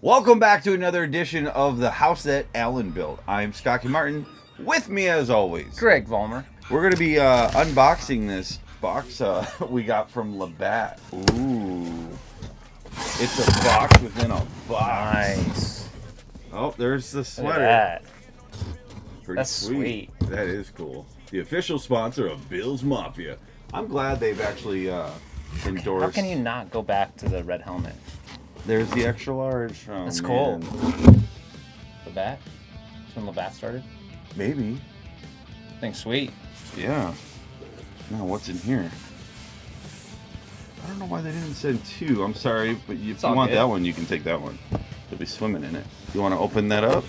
Welcome back to another edition of the House That Alan Built. I'm Scott Kinmartin. With me, as always, Greg Vollmer. We're going to be unboxing this box we got from Labatt. Ooh. It's a box within a box. Nice. Oh, there's the sweater. Look at that. Pretty That's sweet. That is cool. The official sponsor of Bills Mafia. I'm glad they've actually endorsed. How can you not go back to the red helmet? There's the extra large. Oh, That's man. cool. Labatt? That's when Labatt started? Maybe. I think sweet. Yeah. Now, what's in here? I don't know why they didn't send two. I'm sorry, but if you want that one, you can take that one. They'll be swimming in it. You want to open that up?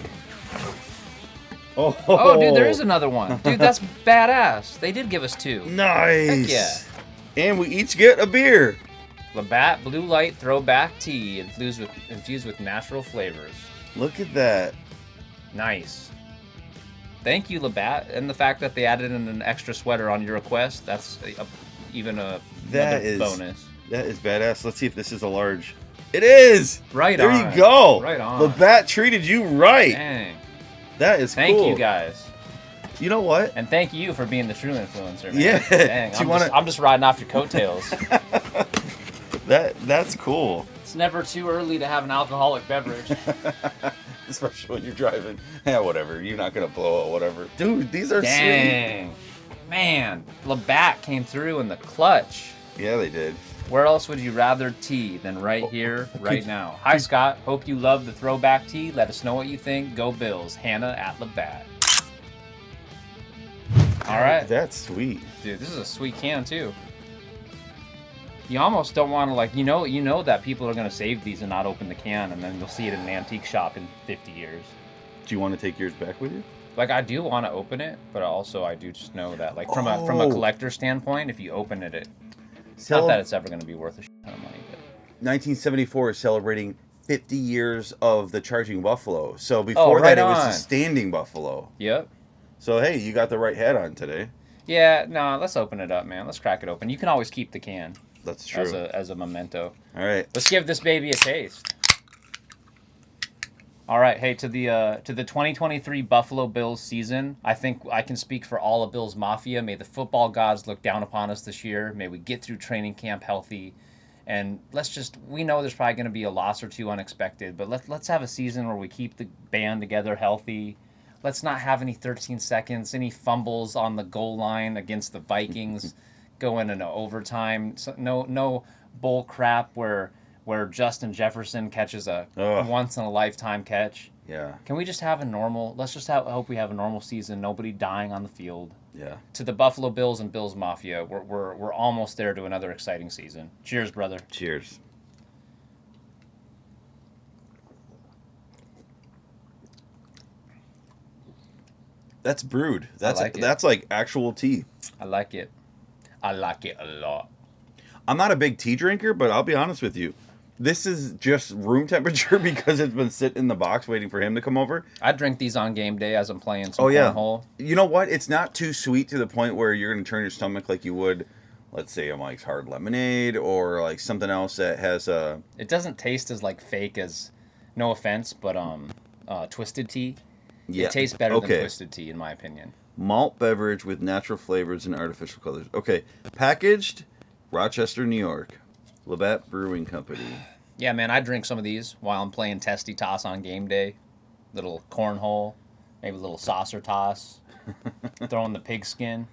Oh, dude, there is another one. Dude, that's badass. They did give us two. Nice. Heck yeah. And we each get a beer. Labatt Blue Light Throwback Tea infused with natural flavors. Look at that. Nice. Thank you, Labatt. And the fact that they added in an extra sweater on your request, that's even a bonus. That is badass. Let's see if this is a large. It is! Right there on. There you go. Right on. Labatt treated you right. Dang. That is cool. Thank you, guys. You know what? And thank you for being the true influencer, man. Yeah. Dang, I'm just riding off your coattails. That's cool. It's never too early to have an alcoholic beverage. Especially when you're driving. Yeah, whatever. You're not going to blow out whatever. Dude, these are Dang. sweet. Man, Labatt came through in the clutch. Yeah, they did. Where else would you rather tea than right here, right now? Hi, Scott. Hope you love the throwback tea. Let us know what you think. Go Bills. Hannah at Labatt. All right. That's sweet. Dude, this is a sweet can, too. You almost don't want to, like, you know that people are going to save these and not open the can, and then you'll see it in an antique shop in 50 years. Do you want to take yours back with you? Like, I do want to open it, but also I do just know that, like, from a collector standpoint, if you open it, it's not that it's ever going to be worth a shit ton of money. But 1974 is celebrating 50 years of the Charging Buffalo. So before that, it was the Standing Buffalo. Yep. So, hey, you got the right hat on today. Yeah, no, let's open it up, man. Let's crack it open. You can always keep the can. That's true. As a memento. All right. Let's give this baby a taste. All right, hey, to the 2023 Buffalo Bills season, I think I can speak for all of Bills Mafia. May the football gods look down upon us this year. May we get through training camp healthy. And we know there's probably going to be a loss or two unexpected, but let's have a season where we keep the band together healthy. Let's not have any 13 seconds, any fumbles on the goal line against the Vikings. Going into overtime. So no bull crap where Justin Jefferson catches a once in a lifetime catch. Yeah. Can we just have hope we have a normal season, nobody dying on the field. Yeah. To the Buffalo Bills and Bills Mafia, we're almost there to another exciting season. Cheers, brother. Cheers. That's brewed. That's like actual tea. I like it. I like it a lot. I'm not a big tea drinker, but I'll be honest with you. This is just room temperature because it's been sitting in the box waiting for him to come over. I drink these on game day as I'm playing some cornhole. You know what? It's not too sweet to the point where you're going to turn your stomach like you would, let's say, a Mike's Hard Lemonade or like something else that has a... It doesn't taste as like fake as, no offense, but Twisted Tea. Yeah. It tastes better than Twisted Tea, in my opinion. Malt beverage with natural flavors and artificial colors. Okay. Packaged, Rochester, New York. Labatt Brewing Company. Yeah, man, I drink some of these while I'm playing testy toss on game day. Little cornhole, maybe a little saucer toss, throwing the pigskin.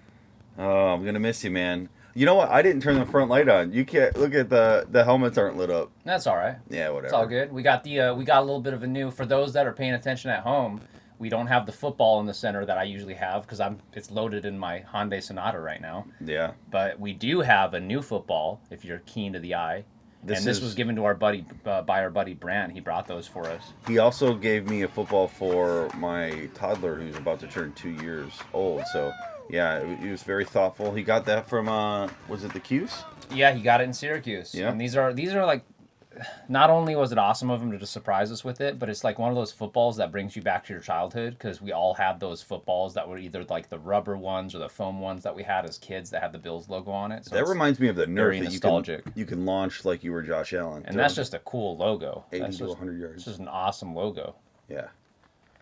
Oh, I'm going to miss you, man. You know what? I didn't turn the front light on. You can't look at the helmets aren't lit up. That's all right. Yeah, whatever. It's all good. We got a little bit of a new, for those that are paying attention at home, we don't have the football in the center that I usually have because it's loaded in my Hyundai Sonata right now. Yeah. But we do have a new football, if you're keen to the eye. This was given to our buddy by our buddy Brant. He brought those for us. He also gave me a football for my toddler who's about to turn 2 years old. So, yeah, he was very thoughtful. He got that from, was it the Q's? Yeah, he got it in Syracuse. Yeah. And these are like, not only was it awesome of him to just surprise us with it, but it's like one of those footballs that brings you back to your childhood, because we all have those footballs that were either like the rubber ones or the foam ones that we had as kids that had the Bills logo on it. So that reminds me of the very Nerf that nostalgic. you can launch like you were Josh Allen. And that's just a cool logo. 80 to 100 yards. It's just an awesome logo. Yeah.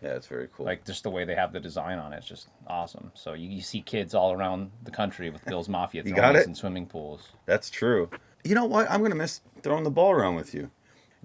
Yeah, it's very cool. Like, just the way they have the design on it, it's just awesome. So you see kids all around the country with Bills Mafia throwing in swimming pools. That's true. You know what? I'm going to miss throwing the ball around with you.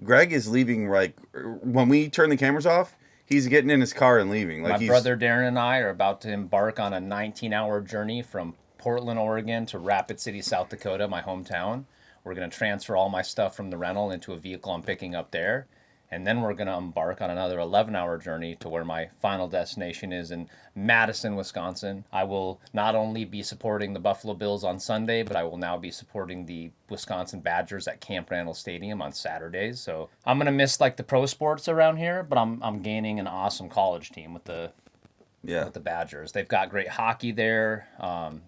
Greg is leaving, like, when we turn the cameras off, he's getting in his car and leaving. Like, My brother Darren and I are about to embark on a 19-hour journey from Portland, Oregon to Rapid City, South Dakota, my hometown. We're going to transfer all my stuff from the rental into a vehicle I'm picking up there. And then we're going to embark on another 11-hour journey to where my final destination is in Madison, Wisconsin. I will not only be supporting the Buffalo Bills on Sunday, but I will now be supporting the Wisconsin Badgers at Camp Randall Stadium on Saturdays. So I'm going to miss like the pro sports around here, but I'm gaining an awesome college team with the Badgers. They've got great hockey there.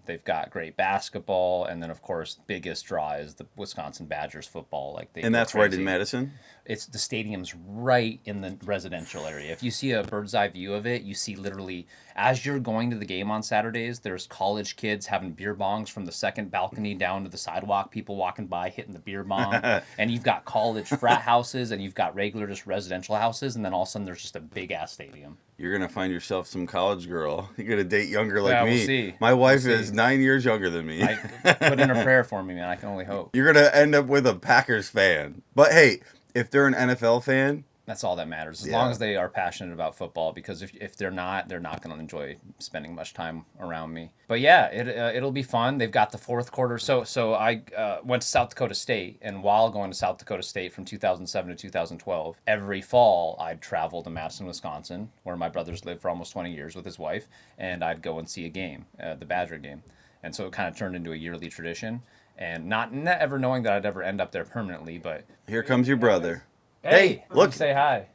They've got great basketball, and then of course, biggest draw is the Wisconsin Badgers football. And that's right in Madison. It's the stadium's right in the residential area. If you see a bird's eye view of it, you see literally as you're going to the game on Saturdays, there's college kids having beer bongs from the second balcony down to the sidewalk. People walking by hitting the beer bong, and you've got college frat houses, and you've got regular just residential houses, and then all of a sudden there's just a big ass stadium. You're going to find yourself some college girl. You're going to date younger like yeah, me. We'll see. My wife is 9 years younger than me. Put in a prayer for me, man. I can only hope. You're going to end up with a Packers fan. But hey, if they're an NFL fan, that's all that matters. As long as they are passionate about football, because if they're not going to enjoy spending much time around me. But yeah, it'll be fun. They've got the fourth quarter. So I went to South Dakota State, and while going to South Dakota State from 2007 to 2012, every fall I'd travel to Madison, Wisconsin, where my brother's lived for almost 20 years with his wife, and I'd go and see a game, the Badger game. And so it kind of turned into a yearly tradition, and not ever knowing that I'd ever end up there permanently. But here comes your brother. Hey, look! Say hi.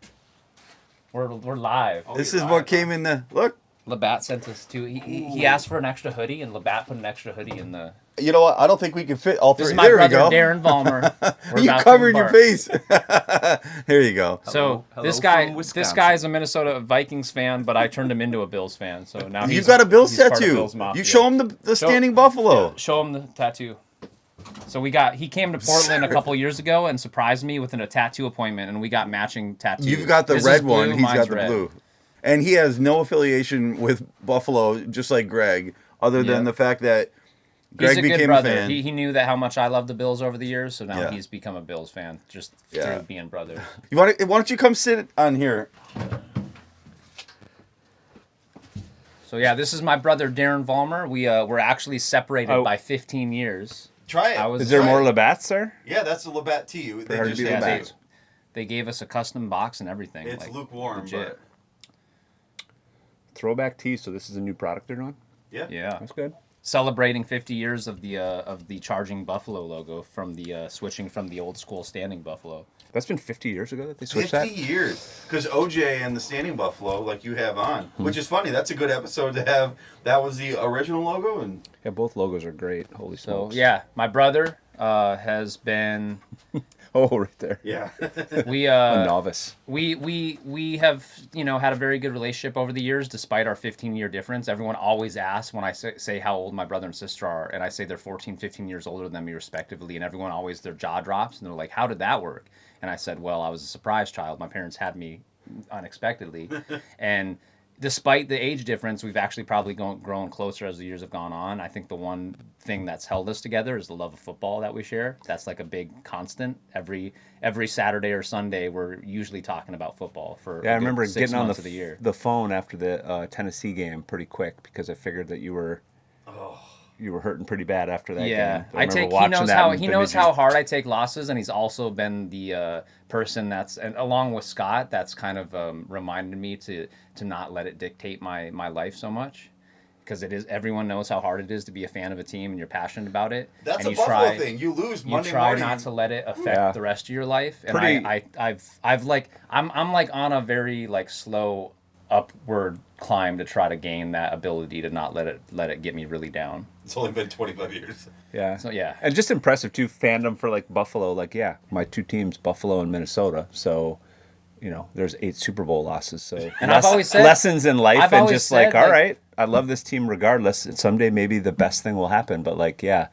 We're live. This is what came in the look. Labatt sent us to. He asked for an extra hoodie, and Labatt put an extra hoodie in the. You know what? I don't think we can fit all three. This is my brother, we go. Darren Vollmer. You covered your face. Here you go. So this guy's a Minnesota Vikings fan, but I turned him into a Bills fan. So now you got a Bills tattoo. Bills Mafia. You show him the standing buffalo. Yeah, show him the tattoo. So he came to Portland a couple years ago and surprised me with a tattoo appointment, and we got matching tattoos. You've got the red one. He's got the blue. And he has no affiliation with Buffalo, just like Greg, other than the fact that Greg became a fan. He knew that how much I love the Bills over the years, so now he's become a Bills fan just through being brothers. Why don't you come sit on here? So yeah, this is my brother Darren Vollmer. We're actually separated by 15 years. Try it. Is there more Labatts there? Yeah, that's the Labatt tea. They gave us a custom box and everything. It's lukewarm. Legit. Throwback tea. So this is a new product they're doing. Yeah, that's good. Celebrating 50 years of the Charging Buffalo logo from the switching from the old school Standing Buffalo. That's been 50 years ago that they switched 50 that? 50 years. Because OJ and the Standing Buffalo, like you have on, which is funny. That's a good episode to have. That was the original logo. And yeah, both logos are great. Holy smokes. So, yeah, my brother has been... Oh, right there. Yeah. A novice. We have, had a very good relationship over the years, despite our 15-year difference. Everyone always asks when I say how old my brother and sister are, and I say they're 14, 15 years older than me, respectively, and everyone always, their jaw drops, and they're like, how did that work? And I said, well, I was a surprise child. My parents had me unexpectedly. And despite the age difference, we've actually probably grown closer as the years have gone on. I think the one thing that's held us together is the love of football that we share. That's like a big constant. Every Saturday or Sunday, we're usually talking about football for I remember getting on the phone after the Tennessee game pretty quick because I figured that you were hurting pretty bad after that game. He knows how hard I take losses, and he's also been the person and along with Scott, that's kind of reminded me to not let it dictate my life so much, because everyone knows how hard it is to be a fan of a team and you're passionate about it. That's and a Buffalo thing. You lose Monday morning. You try not to let it affect the rest of your life. And I'm like on a very like slow upward climb to try to gain that ability to not let it get me really down. It's only been 25 years. Yeah. So, yeah. And just impressive, too, fandom for, like, Buffalo. Like, yeah, my two teams, Buffalo and Minnesota. So, you know, there's 8 Super Bowl losses. So, and I've always said, lessons in life, and just said, all right, I love this team regardless. And someday maybe the best thing will happen. But, like, yeah.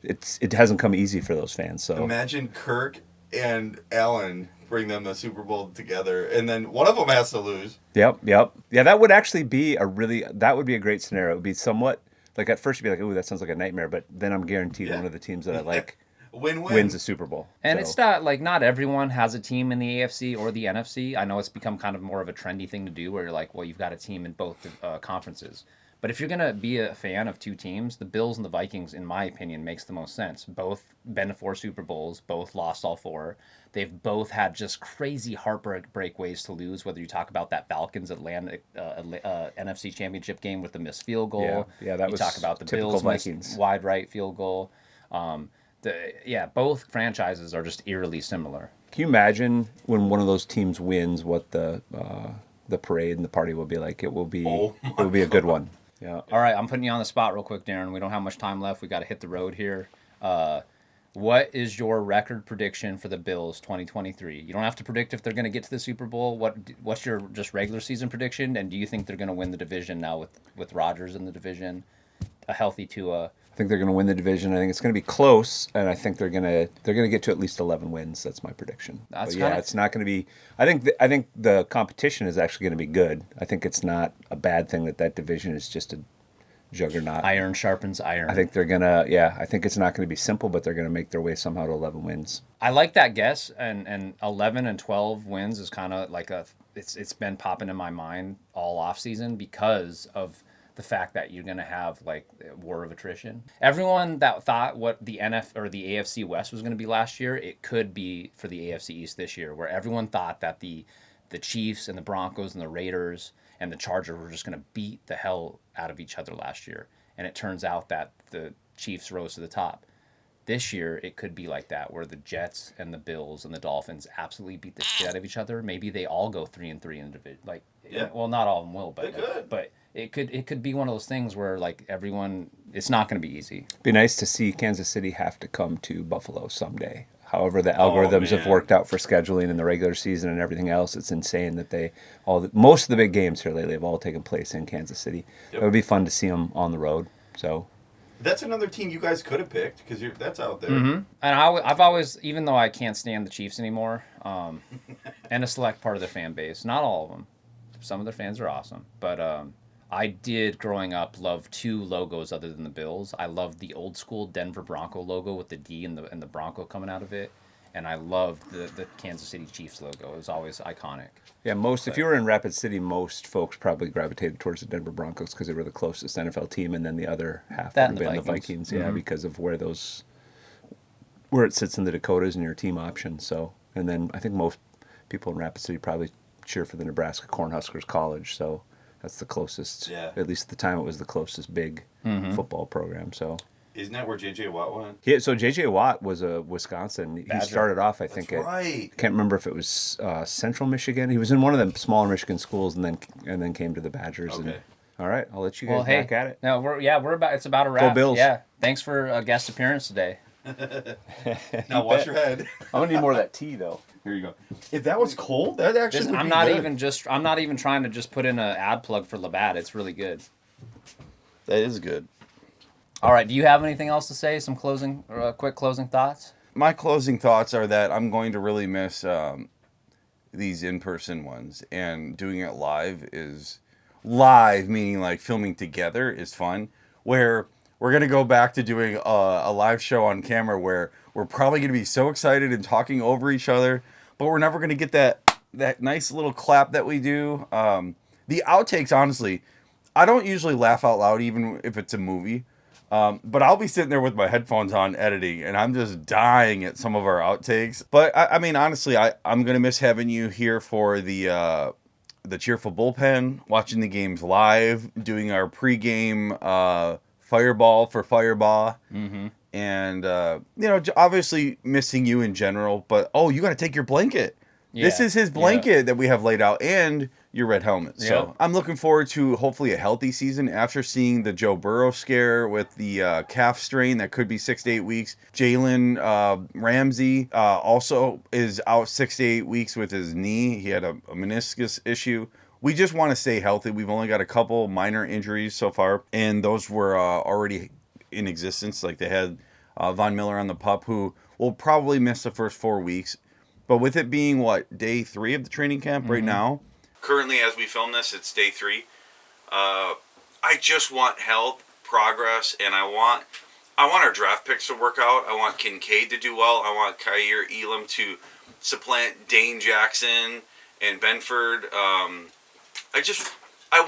It hasn't come easy for those fans. So imagine Kirk and Allen bring them the Super Bowl together, and then one of them has to lose. Yep. Yeah, that would actually be a great scenario. It would be somewhat, like, at first you'd be like, ooh, that sounds like a nightmare, but then I'm guaranteed one of the teams that I like wins the Super Bowl. And it's not everyone has a team in the AFC or the NFC. I know it's become kind of more of a trendy thing to do where you're like, well, you've got a team in both conferences. But if you're going to be a fan of two teams, the Bills and the Vikings, in my opinion, makes the most sense. Both been to 4 Super Bowls, both lost all 4. They've both had just crazy heartbreak ways to lose, whether you talk about that Falcons-Atlantic NFC Championship game with the missed field goal. Yeah, that was talk about the Bills missed wide right field goal. Both franchises are just eerily similar. Can you imagine when one of those teams wins what the parade and the party will be like? It will be a good one. Yeah. All right, I'm putting you on the spot real quick, Darren. We don't have much time left. We got to hit the road here. What is your record prediction for the Bills 2023? You don't have to predict if they're going to get to the Super Bowl. What's your just regular season prediction? And do you think they're going to win the division now with Rodgers in the division, a healthy Tua? I think they're going to win the division. I think it's going to be close, and I think they're going to get to at least 11 wins. That's my prediction. It's not going to be. I think the competition is actually going to be good. I think it's not a bad thing that division is just a juggernaut. Iron sharpens iron. I think they're gonna. Yeah, I think it's not going to be simple, but they're going to make their way somehow to 11 wins. I like that guess, and 11 and 12 wins is kind of like it's been popping in my mind all off season because of the fact that you're going to have like a war of attrition. Everyone that thought what the the AFC West was going to be last year, it could be for the AFC East this year, where everyone thought that the Chiefs and the Broncos and the Raiders and the Chargers were just going to beat the hell out of each other last year. And it turns out that the Chiefs rose to the top. This year, it could be like that, where the Jets and the Bills and the Dolphins absolutely beat the shit out of each other. Maybe they all go 3-3 in the division. Well, not all of them will, but it could be one of those things where like everyone, it's not going to be easy. It'd be nice to see Kansas City have to come to Buffalo someday. However, the algorithms have worked out for scheduling in the regular season and everything else. It's insane that most of the big games here lately have all taken place in Kansas City. Yep. It would be fun to see them on the road. So that's another team you guys could have picked because that's out there. Mm-hmm. And I've always, even though I can't stand the Chiefs anymore, and a select part of the fan base, not all of them, some of their fans are awesome, but I did, growing up, love 2 logos other than the Bills. I loved the old school Denver Bronco logo with the D and the Bronco coming out of it. And I loved the Kansas City Chiefs logo. It was always iconic. Yeah, if you were in Rapid City, most folks probably gravitated towards the Denver Broncos because they were the closest NFL team, and then the other half would have been the Vikings. Yeah, because of where it sits in the Dakotas and your team option. So, and then I think most people in Rapid City probably cheer for the Nebraska Cornhuskers College. So that's the closest. Yeah. At least at the time, it was the closest big football program. So. Isn't that where J.J. Watt went? Yeah, so J.J. Watt was a Wisconsin. Badger. He started off, I think, right. I can't remember if it was Central Michigan. He was in one of the smaller Michigan schools, and then came to the Badgers. Okay. All right, I'll let you guys back at it. No, it's about a wrap. Go Bills. Yeah, thanks for a guest appearance today. Now wash your head. I'm gonna need more of that tea though. Here you go. If that was cold, that actually would I'm be not good. I'm not even trying to just put in an ad plug for Labatt. It's really good. That is good. All right. Do you have anything else to say? Some quick closing thoughts? My closing thoughts are that I'm going to really miss these in-person ones, and doing it live meaning like filming together is fun. Where we're going to go back to doing a live show on camera where we're probably going to be so excited and talking over each other, but we're never going to get that nice little clap that we do. The outtakes, honestly, I don't usually laugh out loud even if it's a movie. But I'll be sitting there with my headphones on editing, and I'm just dying at some of our outtakes. But I mean, honestly, I'm gonna miss having you here for the cheerful bullpen, watching the games live, doing our pregame fireball for Fireball, and obviously missing you in general. But you got to take your blanket. Yeah. This is his blanket that we have laid out, and your red helmet. So I'm looking forward to hopefully a healthy season after seeing the Joe Burrow scare with the calf strain that could be 6 to 8 weeks. Jalen Ramsey also is out 6 to 8 weeks with his knee. He had a meniscus issue. We just want to stay healthy. We've only got a couple minor injuries so far, and those were already in existence. Like they had Von Miller on the pup, who will probably miss the first 4 weeks. But with it being, day 3 of the training camp right now? Currently, as we film this, it's day 3. I just want health, progress, and I want our draft picks to work out. I want Kincaid to do well. I want Kaiir Elam to supplant Dane Jackson and Benford. I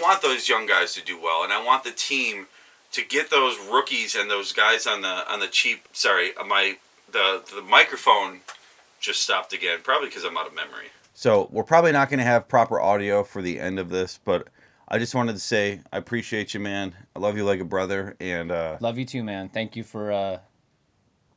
want those young guys to do well, and I want the team to get those rookies and those guys on the cheap. Sorry, the microphone just stopped again, probably because I'm out of memory. So we're probably not going to have proper audio for the end of this, but I just wanted to say I appreciate you, man. I love you like a brother, and love you too, man. Thank you for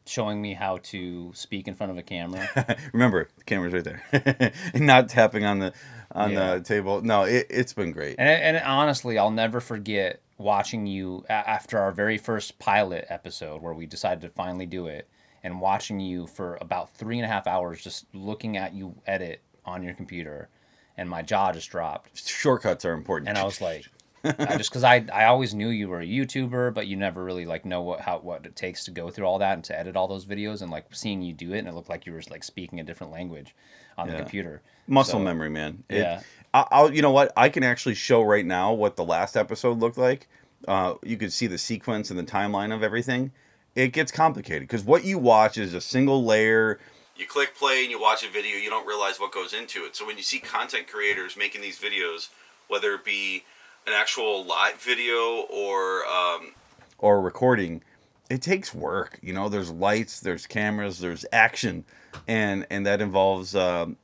showing me how to speak in front of a camera. Remember, the camera's right there, and not tapping on the table. No, it's been great. And honestly, I'll never forget watching you after our very first pilot episode where we decided to finally do it, and watching you for about 3.5 hours just looking at you edit on your computer, and my jaw just dropped. Shortcuts are important. And I was like, because I always knew you were a YouTuber, but you never really know what it takes to go through all that and to edit all those videos, and seeing you do it, and it looked like you were speaking a different language on the computer. Muscle memory, man. Yeah. I'll you know what? I can actually show right now what the last episode looked like. You could see the sequence and the timeline of everything. It gets complicated because what you watch is a single layer. You click play and you watch a video, you don't realize what goes into it. So when you see content creators making these videos, whether it be an actual live video or recording, it takes work. There's lights, there's cameras, there's action, and that involves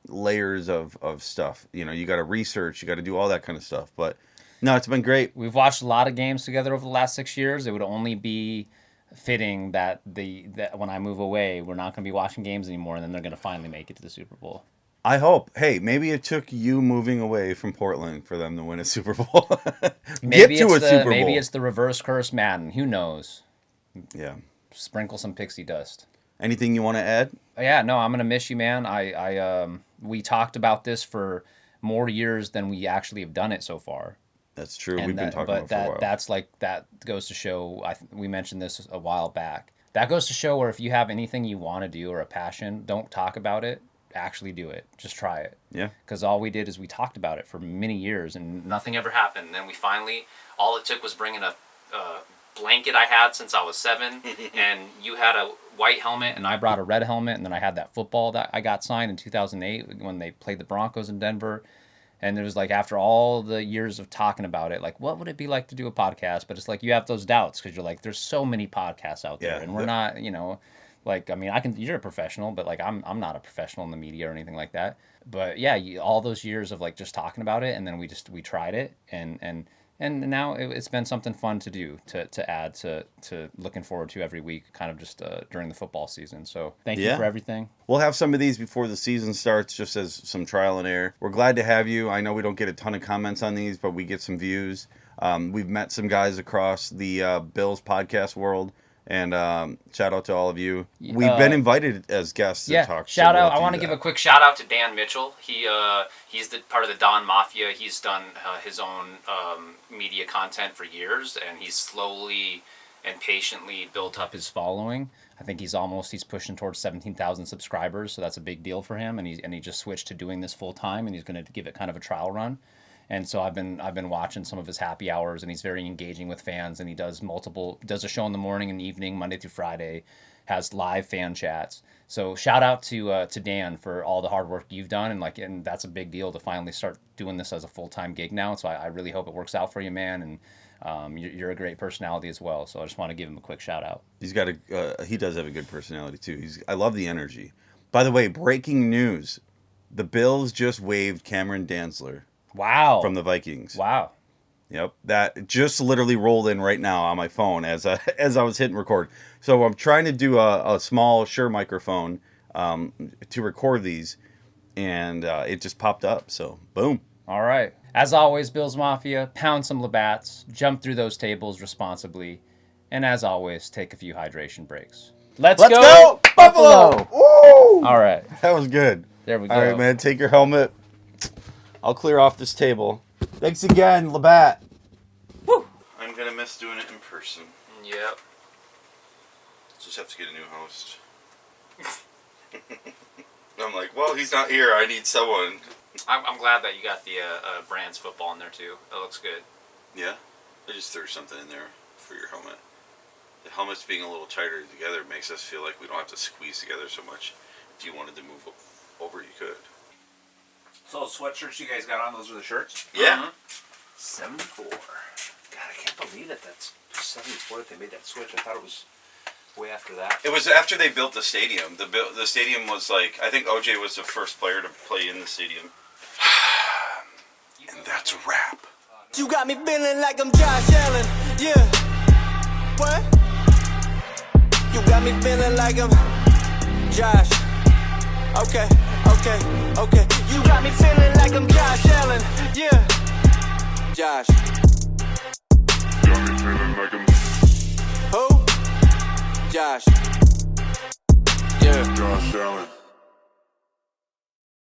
layers of stuff. You got to research, you got to do all that kind of stuff. But no, it's been great. We've watched a lot of games together over the last 6 years. It would only be fitting that when I move away, we're not going to be watching games anymore, and then they're going to finally make it to the Super Bowl. I hope. Hey, maybe it took you moving away from Portland for them to win a Super Bowl. Maybe it's the reverse curse Madden. Who knows? Yeah. Sprinkle some pixie dust. Anything you want to add? Yeah, no, I'm going to miss you, man. We talked about this for more years than we actually have done it so far. That's true. We've been talking about it for a while. That goes to show, we mentioned this a while back. That goes to show where if you have anything you want to do or a passion, don't talk about it. Actually do it. Just try it. Yeah. Because all we did is we talked about it for many years and nothing ever happened. And then we finally, all it took was bringing a blanket I had since I was 7, and you had a white helmet and I brought a red helmet, and then I had that football that I got signed in 2008 when they played the Broncos in Denver. And it was after all the years of talking about it, what would it be like to do a podcast? But it's you have those doubts because you're there's so many podcasts out there, and we're not, you're a professional, but I'm not a professional in the media or anything like that. But yeah, all those years of just talking about it, and then we tried it, and now it's been something fun to do to add to looking forward to every week, kind of just during the football season. So thank you for everything. We'll have some of these before the season starts, just as some trial and error. We're glad to have you. I know we don't get a ton of comments on these, but we get some views. We've met some guys across the Bills podcast world. And shout out to all of you. We've been invited as guests to talk. Shout out. I want to give a quick shout out to Dan Mitchell. He's the part of the Don Mafia. He's done his own media content for years, and he's slowly and patiently built up his following. I think he's pushing towards 17,000 subscribers, so that's a big deal for him. And he just switched to doing this full time, and he's going to give it kind of a trial run. And so I've been watching some of his happy hours, and he's very engaging with fans, and he does a show in the morning and evening, Monday through Friday, has live fan chats. So shout out to Dan for all the hard work you've done, and that's a big deal to finally start doing this as a full-time gig now. So I really hope it works out for you, man, and you're a great personality as well. So I just want to give him a quick shout out. He does have a good personality too. I love the energy. By the way, breaking news: the Bills just waived Cameron Dantzler. Wow. From the Vikings. Wow. Yep. That just literally rolled in right now on my phone as I was hitting record. So I'm trying to do a small Shure microphone to record these, and it just popped up. So boom. All right. As always, Bills Mafia, pound some Labatts, jump through those tables responsibly, and as always, take a few hydration breaks. Let's go Buffalo! Woo! All right. That was good. There we go. All right, man. Take your helmet. I'll clear off this table. Thanks again, Labatt. Woo! I'm going to miss doing it in person. Yep. Just have to get a new host. I'm like, well, he's not here. I need someone. I'm glad that you got the Brands football in there, too. That looks good. Yeah? I just threw something in there for your helmet. The helmet's being a little tighter together makes us feel like we don't have to squeeze together so much. If you wanted to move over, you could. So those sweatshirts you guys got on, those are the shirts? Yeah. 74. God, I can't believe it. That's 74 that they made that switch. I thought it was way after that. It was after they built the stadium. The stadium was like, I think OJ was the first player to play in the stadium. And that's a wrap. You got me feeling like I'm Josh Allen, yeah. What? You got me feeling like I'm Josh. Okay. You got me feeling like I'm Josh Allen, yeah. Josh. Got me feeling like I'm Who? Josh. Yeah. Josh Allen.